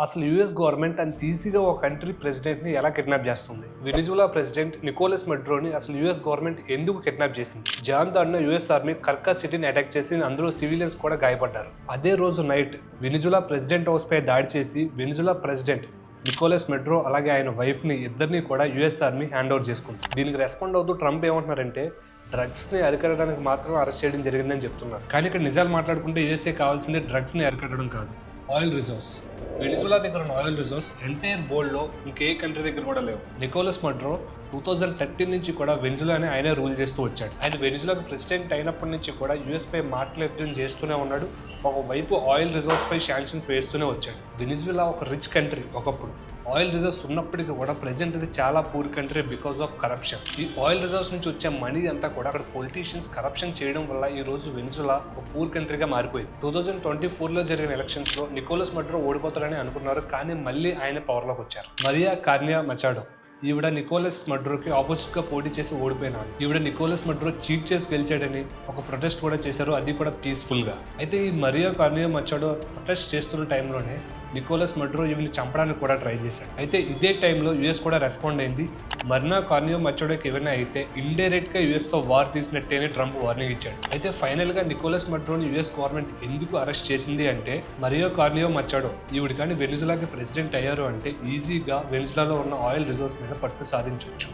అసలు US government అంత ఈజీగా ఒక కంట్రీ ప్రెసిడెంట్ని ఎలా కిడ్నాప్ చేస్తుంది? వెనిజులా ప్రెసిడెంట్ నికోలస్ మెడ్రోని అసలు యూఎస్ గవర్నమెంట్ ఎందుకు కిడ్నాప్ చేసింది? జాన్ దాడిన యూఎస్ ఆర్మీ కర్కా సిటీని అటాక్ చేసి అందులో సివిలియన్స్ కూడా గాయపడ్డారు. అదే రోజు నైట్ వెనిజులా ప్రెసిడెంట్ హౌస్ పై దాడి చేసి వెనిజులా ప్రెసిడెంట్ నికోలస్ మెడ్రో అలాగే ఆయన వైఫ్ని ఇద్దరిని కూడా యూఎస్ ఆర్మీ హ్యాండ్ ఓవర్ చేసుకుంది. దీనికి రెస్పాండ్ అవుతూ ట్రంప్ ఏమంటున్నారంటే డ్రగ్స్ని అరికట్టడానికి మాత్రం అరెస్ట్ చేయడం జరిగిందని చెప్తున్నారు. కానీ ఇక్కడ నిజాలు మాట్లాడుకుంటే యూఎస్ఏ కావాల్సింది డ్రగ్స్ని అరికట్టడం కాదు, ఆయిల్ రిజర్వ్స్. వెనిజులా దగ్గర ఉన్న ఆయిల్ రిజర్వ్స్ ఎంటైర్ వరల్డ్లో ఇంకే కంట్రీ దగ్గర కూడా లేవు. నికోలస్ మెడ్రో 2013 నుంచి కూడా వెనిజులాని ఆయనే రూల్ చేస్తూ వచ్చాడు. ఆయన వెనిజులాకి ప్రెసిడెంట్ అయినప్పటి నుంచి కూడా యూఎస్ పై మాటలు చేస్తూనే ఉన్నాడు. ఒకవైపు ఆయిల్ రిజర్వ్స్ పై శాంక్షన్స్ వేస్తూనే వచ్చాడు. వెనిజులా ఒక రిచ్ కంట్రీ ఒకప్పుడు. ఆయిల్ రిజర్వ్స్ ఉన్నప్పటికీ కూడా ప్రెసెంట్ ఇది చాలా poor country because of corruption. ఈ ఆయిల్ రిజర్వ్స్ నుంచి వచ్చే మనీ అంతా కూడా అక్కడ పొలిటీషియన్స్ కరప్షన్ చేయడం వల్ల ఈ రోజు వెనిజులా ఒక పూర్ కంట్రీగా మారిపోయింది. 2024లో జరిగిన ఎలక్షన్స్ లో నికోలస్ మెడ్రో ఓడిపోతారని అనుకున్నారు, కానీ మళ్ళీ ఆయన పవర్లోకి వచ్చారు. మరియా కార్నియా మచాడో ఈవిడ నికోలస్ మెడ్రోకి ఆపోజిట్ గా పోటీ చేసి ఓడిపోయినాడు. ఈవిడ నికోలస్ మెడ్రో చీట్ చేసి గెలిచాడని ఒక ప్రొటెస్ట్ కూడా చేశారు, అది కూడా పీస్ఫుల్ గా. అయితే ఈ మరియా కార్నియా మచాడో ప్రొటెస్ట్ చేస్తున్న టైంలోనే నికోలస్ మెడ్రో ఈవిని చంపడానికి కూడా ట్రై చేశాడు. అయితే ఇదే టైంలో యూఎస్ కూడా రెస్పాండ్ అయింది. మరియా కార్నియా మచాడోకి ఏమైనా అయితే ఇండైరెక్ట్ గా యూఎస్ తో వార్ తీసినట్టేనే ట్రంప్ వార్నింగ్ ఇచ్చాడు. అయితే ఫైనల్ గా నికోలస్ మెడ్రోని యూఎస్ గవర్నమెంట్ ఎందుకు అరెస్ట్ చేసింది అంటే మరియా కార్నియా మచాడో ఈవిడ కానీ వెనిజులాకి ప్రెసిడెంట్ అయ్యారు అంటే ఈజీగా వెనిజులాలో ఉన్న ఆయిల్ రిజర్వ్స్ మీద పట్టు సాధించవచ్చు.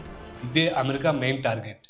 ఇదే అమెరికా మెయిన్ టార్గెట్.